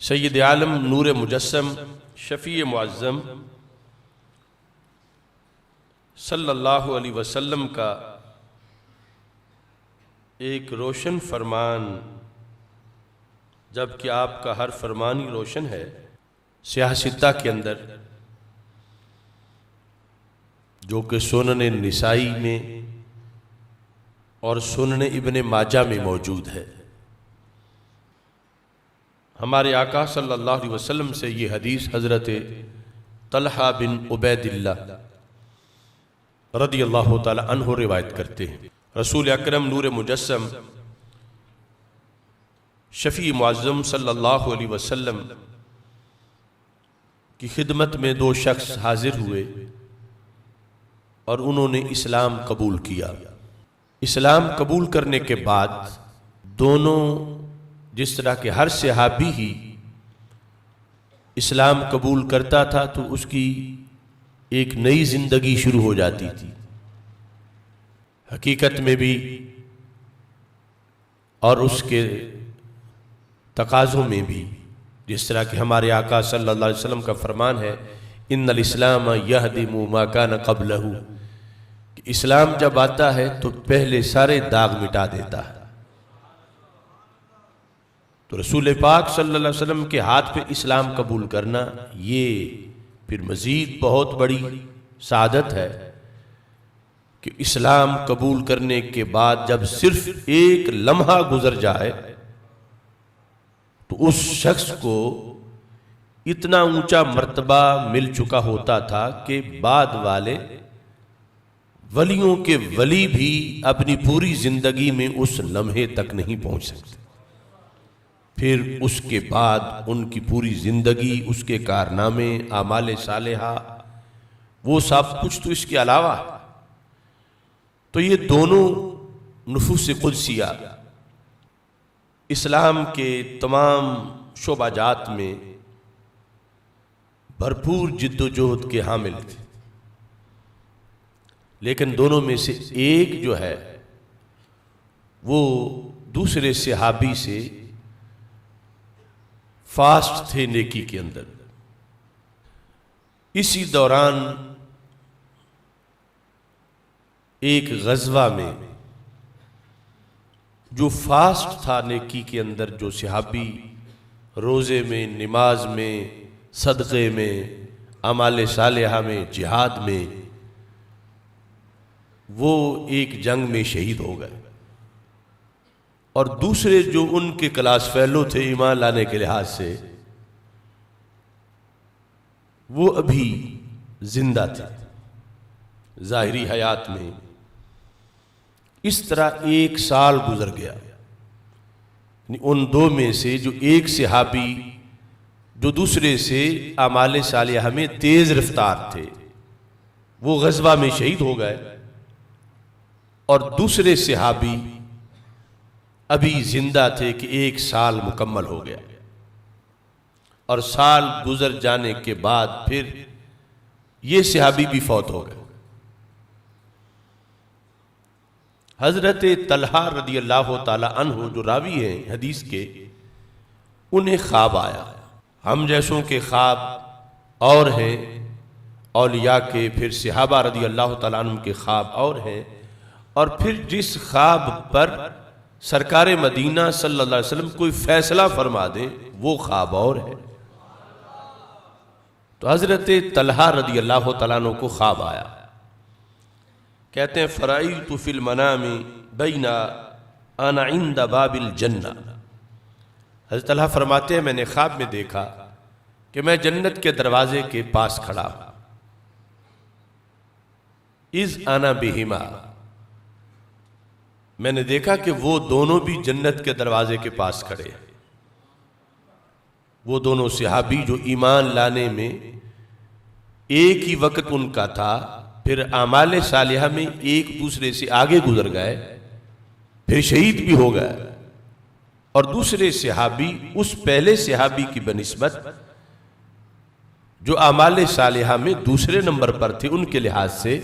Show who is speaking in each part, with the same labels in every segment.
Speaker 1: سید عالم نور مجسم شفیع معظم صلی اللہ علیہ وسلم کا ایک روشن فرمان، جبکہ آپ کا ہر فرمان ہی روشن ہے، سیاہ ستہ کے اندر جو کہ سنن نسائی میں اور سنن ابن ماجہ میں موجود ہے۔ ہمارے آقا صلی اللہ علیہ وسلم سے یہ حدیث حضرت طلحہ بن عبید اللہ رضی اللہ تعالی عنہ روایت کرتے ہیں۔ رسول اکرم نور مجسم شفیع معظم صلی اللہ علیہ وسلم کی خدمت میں دو شخص حاضر ہوئے اور انہوں نے اسلام قبول کیا۔ اسلام قبول کرنے کے بعد دونوں، جس طرح کہ ہر صحابی ہی اسلام قبول کرتا تھا تو اس کی ایک نئی زندگی شروع ہو جاتی تھی، حقیقت میں بھی اور اس کے تقاضوں میں بھی، جس طرح کہ ہمارے آقا صلی اللہ علیہ وسلم کا فرمان ہے ان الاسلام یہدم ما کان قبلہ، کہ اسلام جب آتا ہے تو پہلے سارے داغ مٹا دیتا ہے۔ تو رسول پاک صلی اللہ علیہ وسلم کے ہاتھ پہ اسلام قبول کرنا یہ پھر مزید بہت بڑی سعادت ہے کہ اسلام قبول کرنے کے بعد جب صرف ایک لمحہ گزر جائے تو اس شخص کو اتنا اونچا مرتبہ مل چکا ہوتا تھا کہ بعد والے ولیوں کے ولی بھی اپنی پوری زندگی میں اس لمحے تک نہیں پہنچ سکتے۔ پھر اس کے بعد ان کی پوری زندگی، اس کے کارنامے، اعمال صالحہ، وہ سب کچھ تو اس کے علاوہ۔ تو یہ دونوں نفوس قدسیہ اسلام کے تمام شعبہ جات میں بھرپور جد و جہد کے حامل تھے، لیکن دونوں میں سے ایک جو ہے وہ دوسرے صحابی سے فاسٹ تھے نیکی کے اندر۔ اسی دوران ایک غزوہ میں جو فاسٹ تھا نیکی کے اندر، جو صحابی روزے میں، نماز میں، صدقے میں، اعمال صالحہ میں، جہاد میں، وہ ایک جنگ میں شہید ہو گئے، اور دوسرے جو ان کے کلاس فیلو تھے ایمان لانے کے لحاظ سے، وہ ابھی زندہ تھے ظاہری حیات میں۔ اس طرح ایک سال گزر گیا، ان دو میں سے جو ایک صحابی جو دوسرے سے اعمال صالحہ میں تیز رفتار تھے وہ غزوہ میں شہید ہو گئے، اور دوسرے صحابی ابھی زندہ تھے کہ ایک سال مکمل ہو گیا، اور سال گزر جانے کے بعد پھر یہ صحابی بھی فوت ہو گئے۔ حضرت طلحہ رضی اللہ تعالی عنہ جو راوی ہیں حدیث کے، انہیں خواب آیا۔ ہم جیسوں کے خواب اور ہیں، اولیاء کے، پھر صحابہ رضی اللہ تعالیٰ عنہ کے خواب اور ہیں، اور پھر جس خواب پر سرکار مدینہ صلی اللہ علیہ وسلم کوئی فیصلہ فرما دیں وہ خواب اور ہے۔ تو حضرت طلحہ رضی اللہ تعالیٰ عنہ کو خواب آیا، کہتے ہیں فرأیت فی المنام بین انا عند باب الجنہ۔ حضرت طلحہ فرماتے ہیں میں نے خواب میں دیکھا کہ میں جنت کے دروازے کے پاس کھڑا ہوں، اذ انا بہما، میں نے دیکھا کہ وہ دونوں بھی جنت کے دروازے کے پاس کھڑے ہیں۔ وہ دونوں صحابی جو ایمان لانے میں ایک ہی وقت ان کا تھا، پھر اعمال صالحہ میں ایک دوسرے سے آگے گزر گئے، پھر شہید بھی ہو گئے، اور دوسرے صحابی اس پہلے صحابی کی بنسبت جو اعمال صالحہ میں دوسرے نمبر پر تھے ان کے لحاظ سے،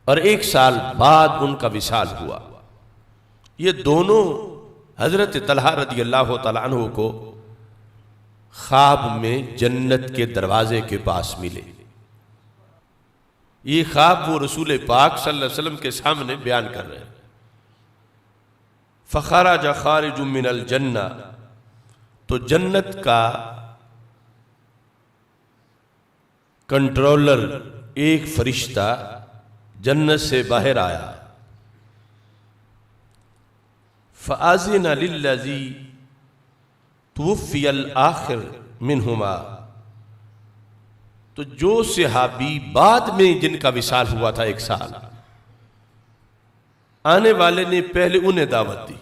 Speaker 1: اور ایک سال بعد ان کا وصال ہوا۔ یہ دونوں حضرت طلحہ رضی اللہ تعالیٰ عنہ کو خواب میں جنت کے دروازے کے پاس ملے۔ یہ خواب وہ رسول پاک صلی اللہ علیہ وسلم کے سامنے بیان کر رہے ہیں۔ فخرج خارج من الجنہ، تو جنت کا کنٹرولر ایک فرشتہ جنت سے باہر آیا۔ فَأَذِنَ لِلَّذِي تُوفِّيَ الْآخِرُ مِنْهُمَا، تو جو صحابی بعد میں جن کا وصال ہوا تھا 1 سال، آنے والے نے پہلے انہیں دعوت دی۔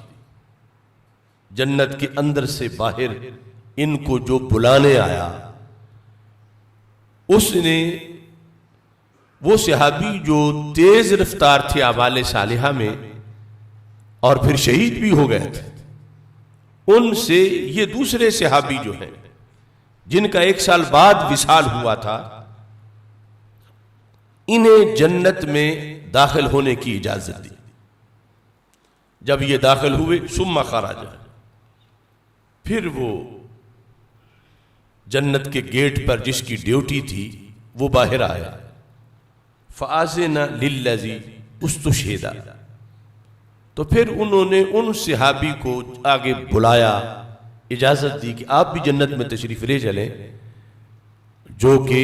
Speaker 1: جنت کے اندر سے باہر ان کو جو بلانے آیا، اس نے، وہ صحابی جو تیز رفتار تھے اعمال صالحہ میں اور پھر شہید بھی ہو گئے تھے، ان سے یہ دوسرے صحابی جو ہیں جن کا 1 سال بعد وصال ہوا تھا، انہیں جنت میں داخل ہونے کی اجازت دی۔ جب یہ داخل ہوئے، ثم خرج، پھر وہ جنت کے گیٹ پر جس کی ڈیوٹی تھی وہ باہر آیا۔ فَآذِنَ لِلَّذِي اُسْتُشْهِدَ، تو پھر انہوں نے ان صحابی کو آگے بلایا، اجازت دی کہ آپ بھی جنت میں تشریف لے چلیں، جو کہ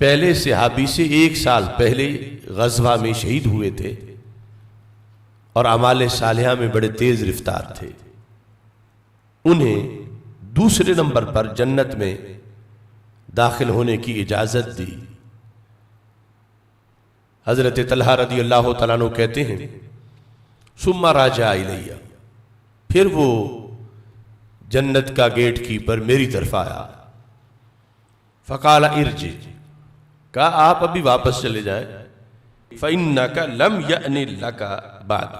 Speaker 1: پہلے صحابی سے 1 سال پہلے غزوہ میں شہید ہوئے تھے اور اعمال صالحہ میں بڑے تیز رفتار تھے۔ انہیں دوسرے نمبر پر جنت میں داخل ہونے کی اجازت دی۔ حضرت طلحہ رضی اللہ تعالیٰ عنہ کہتے ہیں ثم راجع الیہ، پھر وہ جنت کا گیٹ کیپر میری طرف آیا۔ فقال ارجع، کہا آپ ابھی واپس چلے جائیں۔ فإنک لم یأن لک بعد،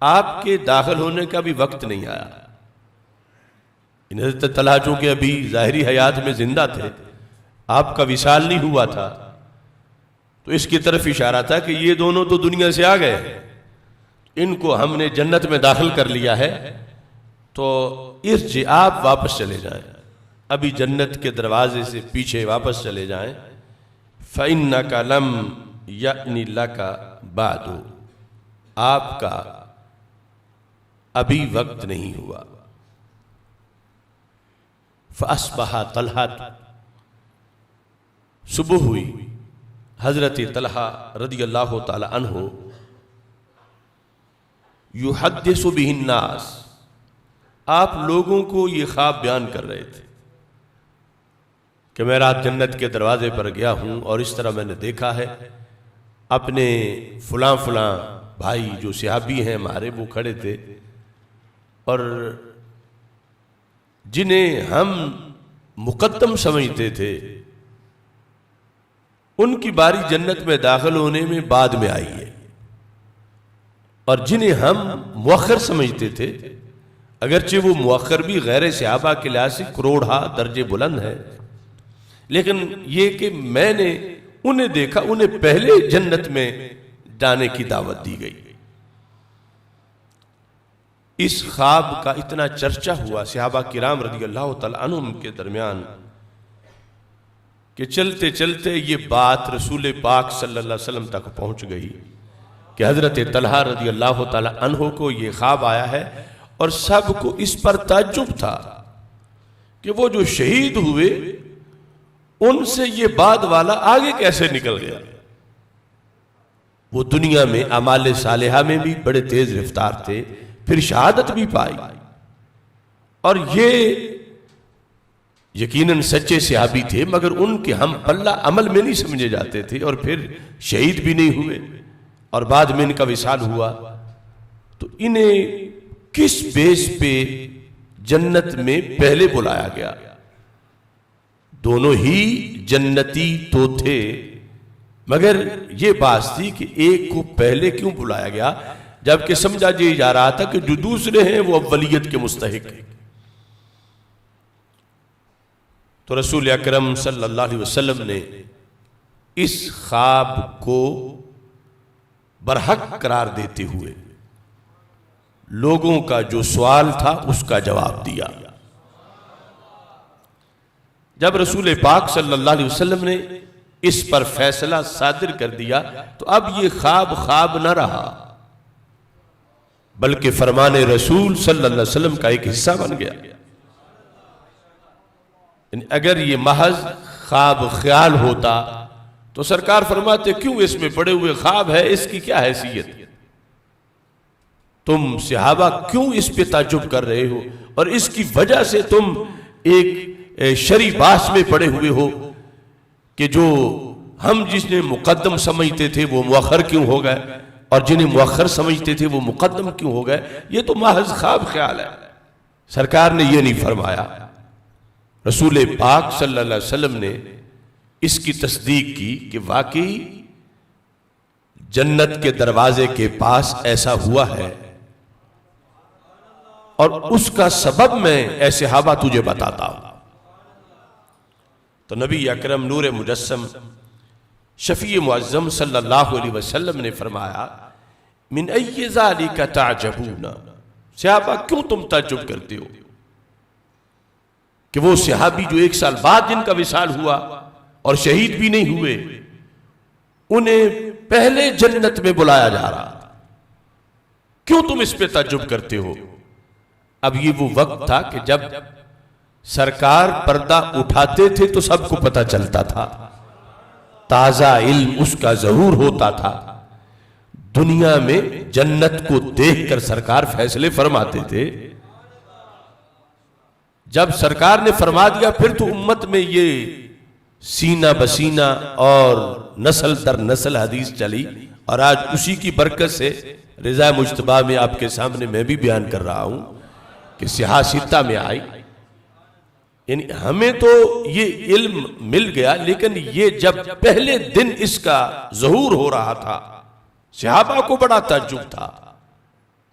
Speaker 1: آپ کے داخل ہونے کا بھی وقت نہیں آیا۔ حضرت طلحہ چونکہ ابھی ظاہری حیات میں زندہ تھے، آپ کا وصال نہیں ہوا تھا، تو اس کی طرف اشارہ تھا کہ یہ دونوں تو دنیا سے آ گئے، ان کو ہم نے جنت میں داخل کر لیا ہے، تو ارجع، آپ واپس چلے جائیں، ابھی جنت کے دروازے سے پیچھے واپس چلے جائیں۔ فَإِنَّكَ لَمْ يَأْنِ لَكَ بَعْدُ، آپ کا ابھی وقت نہیں ہوا۔ فَأَصْبَحَ طَلْحَةُ، صبح ہوئی، حضرت طلحہ رضی اللہ تعالی عنہ یحدث بہ الناس، آپ لوگوں کو یہ خواب بیان کر رہے تھے کہ میں رات جنت کے دروازے پر گیا ہوں اور اس طرح میں نے دیکھا ہے، اپنے فلاں فلاں بھائی جو صحابی ہیں ہمارے وہ کھڑے تھے، اور جنہیں ہم مقدم سمجھتے تھے ان کی باری جنت میں داخل ہونے میں بعد میں آئی ہے، اور جنہیں ہم مؤخر سمجھتے تھے، اگرچہ وہ مؤخر بھی غیر صحابہ کے لحاظ سے کروڑہا درجے بلند ہے، لیکن یہ کہ میں نے انہیں دیکھا، انہیں پہلے جنت میں جانے کی دعوت دی گئی۔ اس خواب کا اتنا چرچا ہوا صحابہ کرام رضی اللہ تعالیٰ عنہم کے درمیان کہ چلتے چلتے یہ بات رسول پاک صلی اللہ علیہ وسلم تک پہنچ گئی کہ حضرت طلحہ رضی اللہ تعالیٰ عنہ کو یہ خواب آیا ہے، اور سب کو اس پر تعجب تھا کہ وہ جو شہید ہوئے ان سے یہ بعد والا آگے کیسے نکل گیا۔ وہ دنیا میں اعمال صالحہ میں بھی بڑے تیز رفتار تھے، پھر شہادت بھی پائی، اور یہ یقیناً سچے صحابی تھے، مگر ان کے ہم پلہ عمل میں نہیں سمجھے جاتے تھے، اور پھر شہید بھی نہیں ہوئے اور بعد میں ان کا وصال ہوا، تو انہیں کس بیس پہ جنت میں پہلے بلایا گیا؟ دونوں ہی جنتی تو تھے، مگر یہ بات تھی کہ ایک کو پہلے کیوں بلایا گیا، جبکہ سمجھا جا رہا تھا کہ جو دوسرے ہیں وہ اولیت کے مستحق ہیں۔ تو رسول اکرم صلی اللہ علیہ وسلم نے اس خواب کو برحق قرار دیتے ہوئے لوگوں کا جو سوال تھا اس کا جواب دیا۔ جب رسول پاک صلی اللہ علیہ وسلم نے اس پر فیصلہ صادر کر دیا تو اب یہ خواب نہ رہا، بلکہ فرمان رسول صلی اللہ علیہ وسلم کا ایک حصہ بن گیا۔ اگر یہ محض خواب خیال ہوتا تو سرکار فرماتے کیوں اس میں پڑے ہوئے خواب ہے، اس کی کیا حیثیت، تم صحابہ کیوں اس پہ تعجب کر رہے ہو، اور اس کی وجہ سے تم ایک شرعی بحث میں پڑے ہوئے ہو کہ جو ہم جس نے مقدم سمجھتے تھے وہ مؤخر کیوں ہو گئے، اور جنہیں مؤخر سمجھتے تھے وہ مقدم کیوں ہو گئے، یہ تو محض خواب خیال ہے۔ سرکار نے یہ نہیں فرمایا، رسول پاک صلی اللہ علیہ وسلم نے اس کی تصدیق کی کہ واقعی جنت کے دروازے کے پاس ایسا ہوا ہے، اور اس کا سبب میں اے صحابہ تجھے بتاتا ہوں۔ تو نبی اکرم نور مجسم شفیع معظم صلی اللہ علیہ وسلم نے فرمایا من ای ذالک تعجبون، صحابہ کیوں تم تعجب کرتے ہو کہ وہ صحابی جو 1 سال بعد جن کا وصال ہوا اور شہید بھی نہیں ہوئے، انہیں پہلے جنت میں بلایا جا رہا، کیوں تم اس پہ تعجب کرتے ہو؟ اب یہ وہ وقت تھا کہ جب سرکار پردہ اٹھاتے تھے تو سب کو پتہ چلتا تھا، تازہ علم اس کا ظہور ہوتا تھا، دنیا میں جنت کو دیکھ کر سرکار فیصلے فرماتے تھے۔ جب سرکار نے فرما دیا پھر تو امت میں یہ سینہ بسینہ اور نسل در نسل حدیث چلی، اور آج اسی کی برکت سے رضا مجتبیٰ میں آپ کے سامنے میں بھی بیان کر رہا ہوں کہ صحاح ستہ میں آئی۔ یعنی ہمیں تو یہ علم مل گیا، لیکن یہ جب پہلے دن اس کا ظہور ہو رہا تھا صحابہ کو بڑا تعجب تھا۔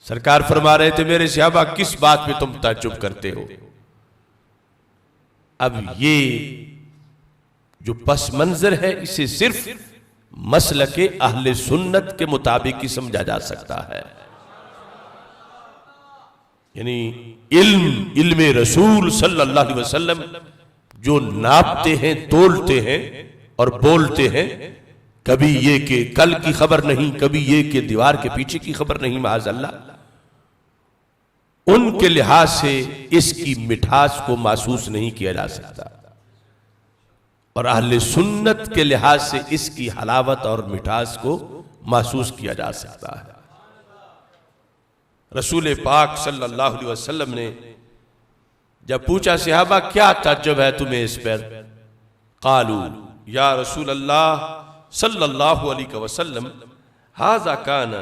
Speaker 1: سرکار فرما رہے تھے میرے صحابہ کس بات پہ تم تعجب کرتے ہو؟ اب یہ جو پس منظر ہے اسے صرف مسلک اہل سنت کے مطابق ہی سمجھا جا سکتا ہے، یعنی علم رسول صلی اللہ علیہ وسلم جو ناپتے ہیں، تولتے ہیں اور بولتے ہیں، کبھی یہ کہ کل کی خبر نہیں، کبھی یہ کہ دیوار کے پیچھے کی خبر نہیں، معاذ اللہ، ان کے لحاظ سے اس کی مٹھاس کو محسوس نہیں کیا جا سکتا، اور اہل سنت کے لحاظ سے اس کی حلاوت اور مٹھاس کو محسوس کیا جا سکتا ہے۔ رسول پاک صلی اللہ علیہ وسلم نے جب پوچھا صحابہ کیا تعجب ہے تمہیں اس پر؟ قالو یا رسول اللہ صلی اللہ علیہ وسلم ھذا کان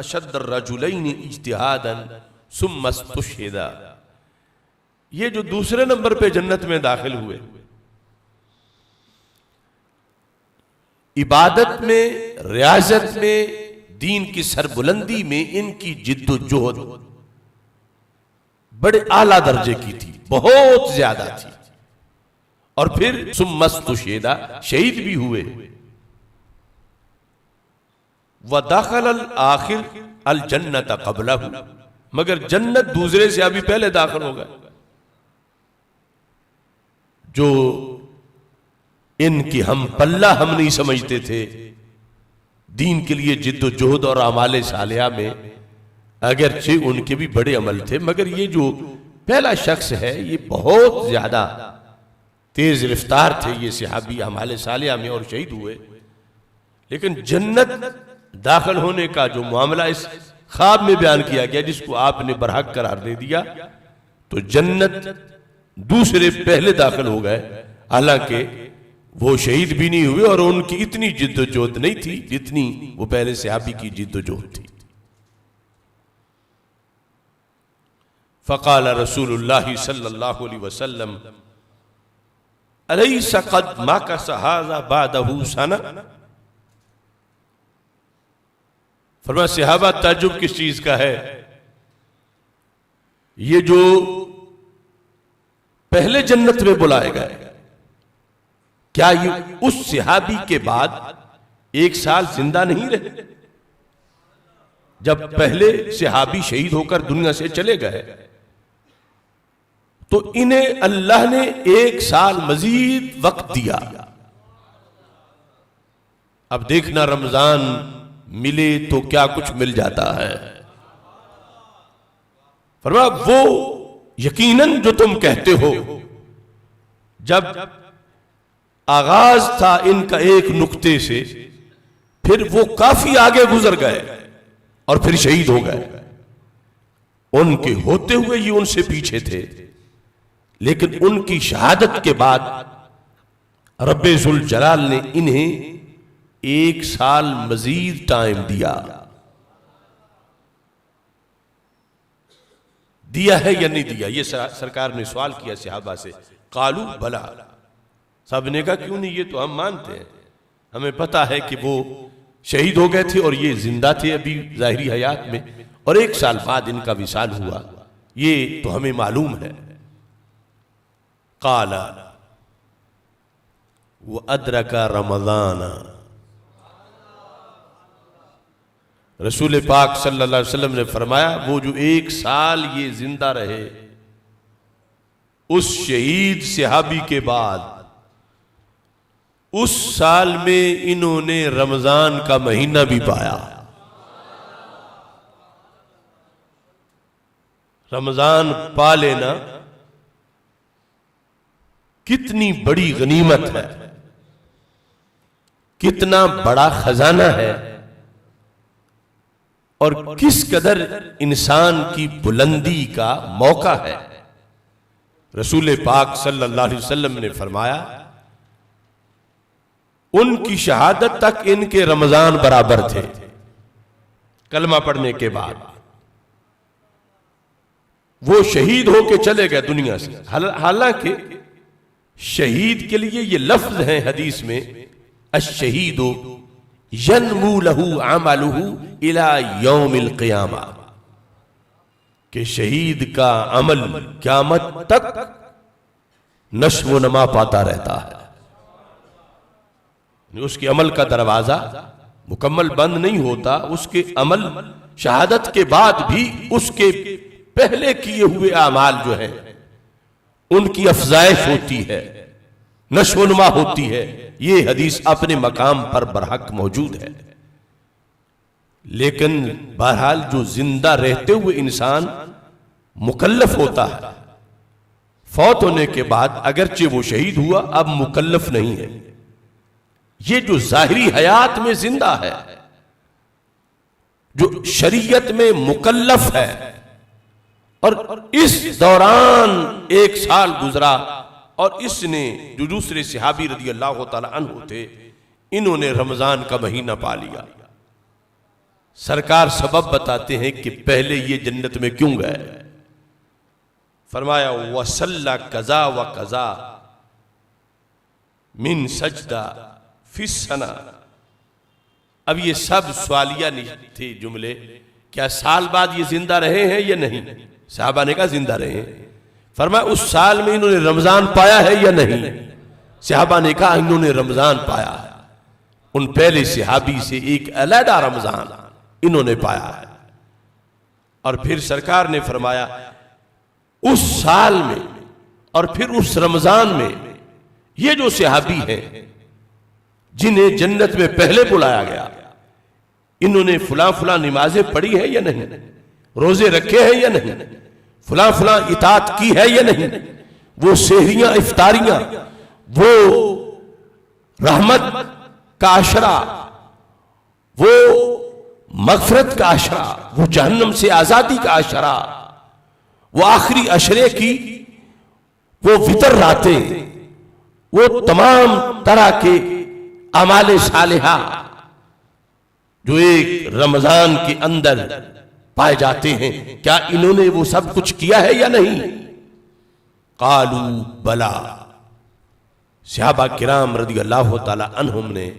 Speaker 1: اشد الرجلین اجتہادا ثم استشہدا، یہ جو دوسرے نمبر پہ جنت میں داخل ہوئے، عبادت میں، ریاضت میں، دین کی سربلندی میں ان کی جد و جہد بڑے اعلیٰ درجے کی تھی، بہت زیادہ تھی، اور پھر ثم استشہدا، شہید بھی ہوئے۔ وَدَخَلَ الْآخِرُ الْجَنَّةَ قَبْلَهُ، مگر جنت دوسرے سے ابھی پہلے داخل ہو گئے۔ جو ان کی ہم پلہ ہم نہیں سمجھتے تھے دین کے لیے جد و جہد اور اعمال صالحہ میں، اگرچہ ان کے بھی بڑے عمل تھے، مگر یہ جو پہلا شخص ہے یہ بہت زیادہ تیز رفتار تھے یہ صحابی اعمال صالحہ میں، اور شہید ہوئے۔ لیکن جنت داخل ہونے کا جو معاملہ اس خواب میں بیان کیا گیا جس کو آپ نے برحق قرار دے دیا، تو جنت دوسرے پہلے داخل ہو گئے، حالانکہ وہ شہید بھی نہیں ہوئے اور ان کی اتنی جد و جہد نہیں تھی جتنی وہ پہلے صحابی کی جد و جہد تھی۔ فقال رسول اللہ صلی اللہ علیہ وسلم الیس قد مکث ھذا بعدہ سنہ، فرمایا صحابہ تعجب کس چیز کا ہے، یہ جو پہلے جنت میں بلائے گئے کیا یہ اس صحابی کے بعد 1 سال زندہ نہیں رہے؟ جب پہلے صحابی شہید ہو کر دنیا سے چلے گئے تو انہیں اللہ نے 1 سال مزید وقت دیا. اب دیکھنا رمضان ملے تو کیا کچھ مل جاتا ہے. فرمایا وہ یقیناً جو تم کہتے ہو، جب آغاز تھا ان کا ایک نقطے سے، پھر وہ کافی آگے گزر گئے اور پھر شہید ہو گئے. ان کے ہوتے ہوئے یہ ان سے پیچھے تھے، لیکن ان کی شہادت کے بعد رب ذوالجلال نے انہیں 1 سال مزید ٹائم دیا ہے یا نہیں دیا؟ یہ سرکار نے سوال کیا صحابہ سے. قالو بلا، صاحب نے کہا کیوں نہیں، یہ تو ہم مانتے ہیں، ہمیں پتا ہے کہ وہ شہید ہو گئے تھے اور یہ زندہ تھے ابھی ظاہری حیات میں، اور 1 سال بعد ان کا وصال ہوا، یہ تو ہمیں معلوم ہے. قال وَأَدْرَكَ رَمَضَانَ، رسول پاک صلی اللہ علیہ وسلم نے فرمایا وہ جو 1 سال یہ زندہ رہے، اس شہید صحابی کے بعد اس سال میں انہوں نے رمضان کا مہینہ بھی پایا. رمضان پا لینا کتنی بڑی غنیمت ہے، کتنا بڑا خزانہ ہے، اور کس قدر انسان کی بلندی کا موقع ہے. رسول پاک صلی اللہ علیہ وسلم نے فرمایا ان کی شہادت تک ان کے رمضان برابر تھے کلمہ پڑھنے کے بعد. وہ شہید ہو کے چلے گئے دنیا سے، حالانکہ شہید کے لیے یہ لفظ ہے حدیث میں، الشہید ینمو لہو عملہ الی یوم القیامہ، کہ شہید کا عمل قیامت تک نشو و نما پاتا رہتا ہے. اس کے عمل کا دروازہ مکمل بند نہیں ہوتا، اس کے عمل شہادت کے بعد بھی اس کے پہلے کیے ہوئے اعمال جو ہیں ان کی افزائش ہوتی ہے، نشو و نما ہوتی ہے. یہ حدیث اپنے مقام پر برحق موجود ہے. لیکن بہرحال جو زندہ رہتے ہوئے انسان مکلف ہوتا ہے، فوت ہونے کے بعد اگرچہ وہ شہید ہوا اب مکلف نہیں ہے. یہ جو ظاہری حیات میں زندہ ہے، جو شریعت میں مکلف ہے، اور اس دوران 1 سال گزرا، اور اس نے جو دوسرے صحابی رضی اللہ تعالی عنہ تھے انہوں نے رمضان کا مہینہ پا لیا. سرکار سبب بتاتے ہیں کہ پہلے یہ جنت میں کیوں گئے. فرمایا وَصَلَّ قَضَا وَقَضَا مِن سجدہ فی السنہ. اب یہ سب سوالیہ نہیں تھے جملے، کیا سال بعد یہ زندہ رہے ہیں یا نہیں؟ صحابہ نے کہا زندہ رہے ہیں. فرمایا اس سال میں انہوں نے رمضان پایا ہے یا نہیں؟ صحابہ نے کہا انہوں نے رمضان پایا ہے. ان پہلے صحابی سے ایک علیحدہ رمضان انہوں نے پایا ہے. اور پھر سرکار نے فرمایا اس سال میں اور پھر اس رمضان میں یہ جو صحابی ہیں جنہیں جنت میں پہلے بلایا گیا، انہوں نے فلاں فلاں نمازیں پڑھی ہیں یا نہیں، روزے رکھے ہیں یا نہیں، فلاں فلاں اطاعت کی ہے یا نہیں، وہ سحریاں افطاریاں، وہ رحمت کا عشرہ، وہ مغفرت کا عشرہ، وہ جہنم سے آزادی کا عشرہ، وہ آخری عشرے کی وہ وتر راتیں، وہ تمام طرح کے اعمال صالحہ جو ایک رمضان کے اندر پائے جاتے ہیں، کیا انہوں نے وہ سب کچھ کیا ہے یا نہیں؟ قالوا بلا. صحابہ کرام رضی اللہ تعالی عنہم نے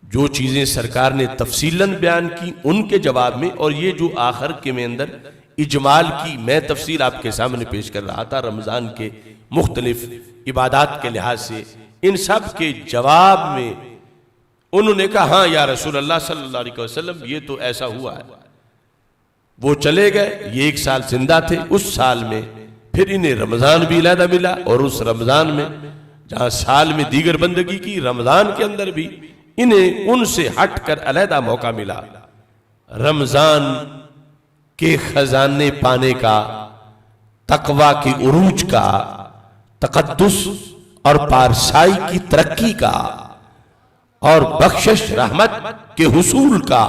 Speaker 1: جو چیزیں سرکار نے تفصیلاً بیان کی ان کے جواب میں، اور یہ جو آخر کے میں اندر اجمال کی میں تفصیل آپ کے سامنے پیش کر رہا تھا رمضان کے مختلف عبادات کے لحاظ سے، ان سب کے جواب میں انہوں نے کہا ہاں یا رسول اللہ صلی اللہ علیہ وسلم یہ تو ایسا ہوا ہے، وہ چلے گئے، یہ 1 سال زندہ تھے، اس سال میں پھر انہیں رمضان بھی علیحدہ ملا، اور اس رمضان میں جہاں سال میں دیگر بندگی کی، رمضان کے اندر بھی انہیں ان سے ہٹ کر علیحدہ موقع ملا رمضان کے خزانے پانے کا، تقوی کی عروج کا، تقدس اور پارسائی کی ترقی کا، اور بخشش رحمت کے حصول کا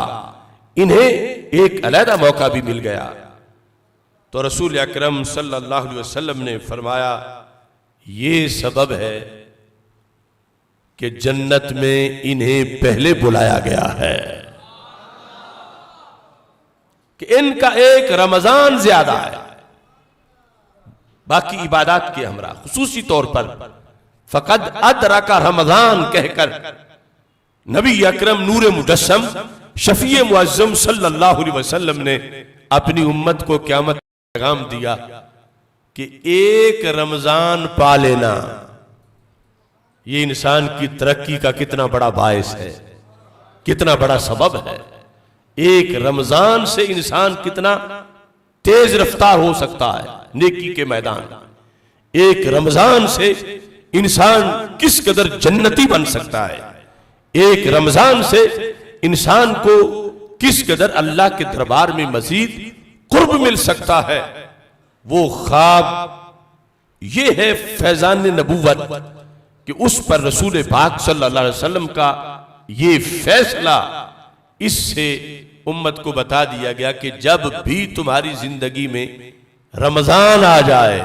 Speaker 1: انہیں ایک علیحدہ موقع بھی مل گیا۔ تو رسول اکرم صلی اللہ علیہ وسلم نے فرمایا یہ سبب ہے کہ جنت میں انہیں پہلے بلایا گیا ہے، کہ ان کا ایک رمضان زیادہ ہے باقی عبادات کے ہمراہ، خصوصی طور پر فقد ادرک رمضان کہہ کر نبی اکرم نور مجسم شفیع معظم صلی اللہ علیہ وسلم نے اپنی امت کو قیامت کا پیغام دیا کہ ایک رمضان پا لینا یہ انسان کی ترقی کا کتنا بڑا باعث ہے، کتنا بڑا سبب ہے۔ ایک رمضان سے انسان کتنا تیز رفتار ہو سکتا ہے نیکی کے میدان، ایک رمضان سے انسان کس قدر جنتی بن سکتا ہے، ایک رمضان سے انسان کو کس قدر اللہ کے دربار میں مزید قرب مل سکتا ہے۔ وہ خواب یہ ہے فیضان نبوت کہ اس پر رسول پاک صلی اللہ علیہ وسلم کا یہ فیصلہ، اس سے امت کو بتا دیا گیا کہ جب بھی تمہاری زندگی میں رمضان آ جائے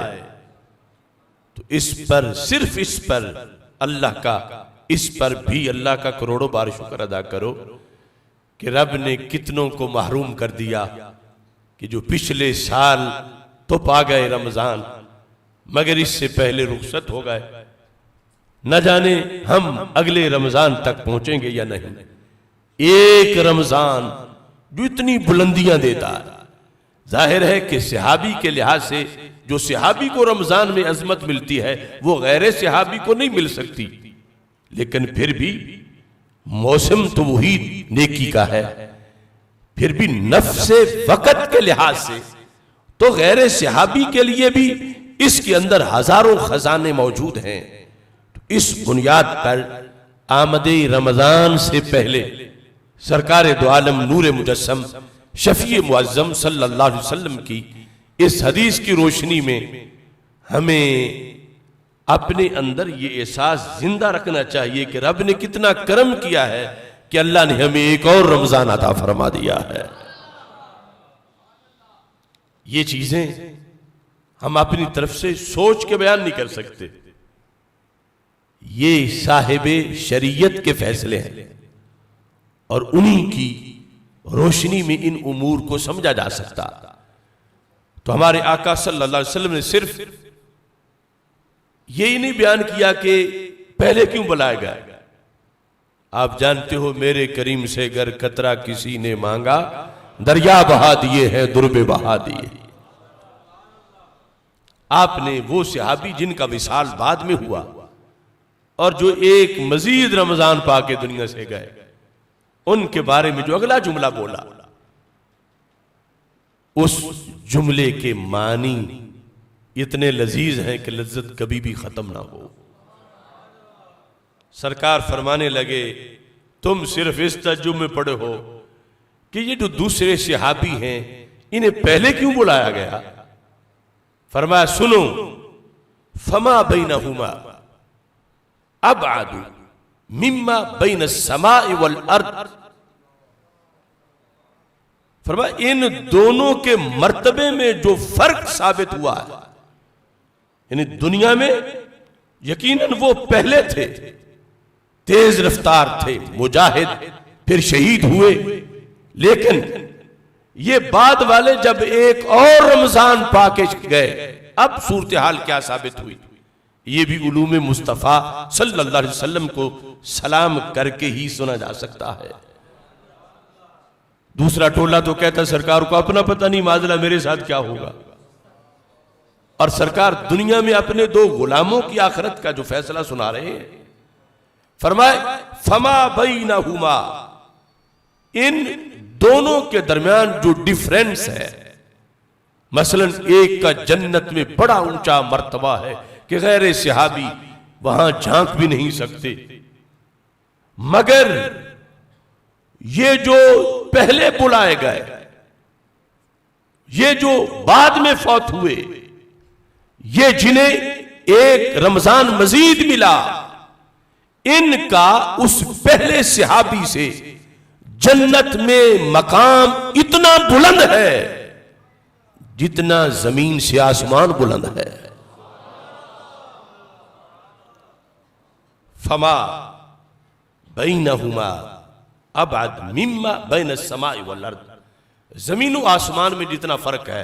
Speaker 1: تو اس پر، صرف اس پر اللہ کا، اس پر بھی اللہ کا کروڑوں بار شکر ادا کرو کہ رب نے کتنوں کو محروم کر دیا کہ جو پچھلے سال تو پا گئے رمضان مگر اس سے پہلے رخصت ہو گئے، نہ جانے ہم اگلے رمضان تک پہنچیں گے یا نہیں۔ ایک رمضان جو اتنی بلندیاں دیتا ہے، ظاہر ہے کہ صحابی کے لحاظ سے جو صحابی کو رمضان میں عظمت ملتی ہے وہ غیر صحابی کو نہیں مل سکتی، لیکن پھر بھی موسم تو وہی نیکی کا ہے، پھر بھی نفس وقت کے لحاظ سے تو غیر صحابی کے لیے بھی اس کے اندر ہزاروں خزانے موجود ہیں۔ اس بنیاد پر آمد رمضان سے پہلے سرکار دو عالم نور مجسم شفیع معظم صلی اللہ علیہ وسلم کی اس حدیث کی روشنی میں ہمیں اپنے اندر یہ احساس زندہ رکھنا چاہیے کہ رب نے کتنا کرم کیا ہے کہ اللہ نے ہمیں ایک اور رمضان عطا فرما دیا ہے۔ یہ چیزیں ہم اپنی طرف سے سوچ کے بیان نہیں کر سکتے، یہ صاحب شریعت کے فیصلے ہیں اور انہی کی روشنی میں ان امور کو سمجھا جا سکتا۔ تو ہمارے آقا صلی اللہ علیہ وسلم نے صرف یہی نہیں بیان کیا کہ پہلے کیوں بلایا گیا۔ آپ جانتے ہو میرے کریم سے گر قطرہ کسی نے مانگا، دریا بہا دیے ہیں دربے بہا دیے۔ آپ نے وہ صحابی جن کا وصال بعد میں ہوا اور جو ایک مزید رمضان پا کے دنیا سے گئے، ان کے بارے میں جو اگلا جملہ بولا، اس جملے کے معنی اتنے لذیذ ہیں کہ لذت کبھی بھی ختم نہ ہو۔ سرکار فرمانے لگے تم صرف اس تعجب میں پڑے ہو کہ یہ جو دوسرے صحابی ہیں انہیں پہلے کیوں بلایا گیا؟ فرمایا سنو، فما بینہما ابعد مما بین السماء والارض، فرمایا ان دونوں کے مرتبے میں جو فرق ثابت ہوا ہے، یعنی دنیا میں یقیناً وہ پہلے تھے، تیز رفتار تھے، مجاہد، پھر شہید ہوئے، لیکن یہ بعد والے جب ایک اور رمضان پا کے گئے اب صورتحال کیا ثابت ہوئی؟ یہ بھی علوم مصطفیٰ صلی اللہ علیہ وسلم کو سلام کر کے ہی سنا جا سکتا ہے۔ دوسرا ٹولہ تو کہتا سرکار کو اپنا پتہ نہیں معاذاللہ میرے ساتھ کیا ہوگا، اور سرکار دنیا میں اپنے دو غلاموں کی آخرت کا جو فیصلہ سنا رہے ہیں۔ فرمائے فما بینہما، ان دونوں کے درمیان جو ڈیفرنس ہے، مثلا ایک کا جنت میں بڑا اونچا مرتبہ ہے کہ غیر صحابی وہاں جھانک بھی نہیں سکتے، مگر یہ جو پہلے بلائے گئے، یہ جو بعد میں فوت ہوئے، یہ جنہیں ایک رمضان مزید ملا، ان کا اس پہلے صحابی سے جنت میں مقام اتنا بلند ہے جتنا زمین سے آسمان بلند ہے۔ فما بینہما ابعد مما بین السماء والارض، زمین و آسمان میں جتنا فرق ہے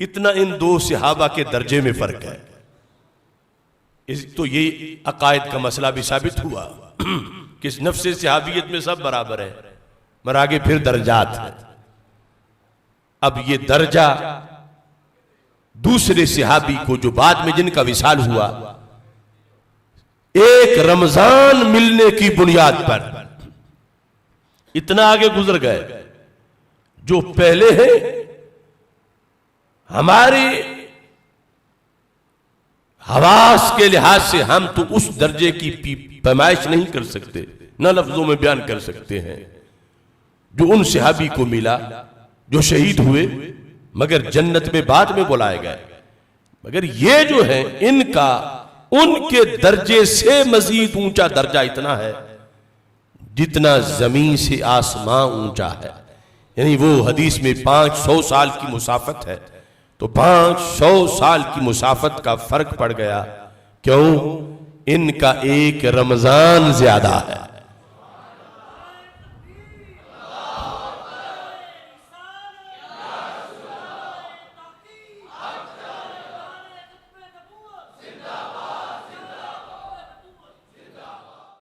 Speaker 1: اتنا ان دو صحابہ کے درجے میں فرق ہے۔ تو یہ عقائد کا مسئلہ بھی ثابت ہوا کہ نفس صحابیت میں سب برابر ہے، مگر آگے پھر درجات ہیں۔ اب یہ درجہ دوسرے صحابی کو جو بعد میں جن کا وصال ہوا، ایک رمضان ملنے کی بنیاد پر اتنا آگے گزر گئے، جو پہلے ہیں ہمارے حواس کے لحاظ سے ہم تو اس درجے کی پیمائش نہیں کر سکتے، نہ لفظوں میں بیان کر سکتے ہیں جو ان صحابی کو ملا جو شہید ہوئے مگر جنت میں بعد میں بلائے گئے۔ مگر یہ جو ہے ان کا ان کے درجے سے مزید اونچا درجہ اتنا ہے جتنا زمین سے آسمان اونچا ہے، یعنی وہ حدیث میں 500 سال کی مسافت ہے، تو 500 سال کی مسافت کا فرق پڑ گیا، کیوں؟ ان کا ایک رمضان زیادہ ہے۔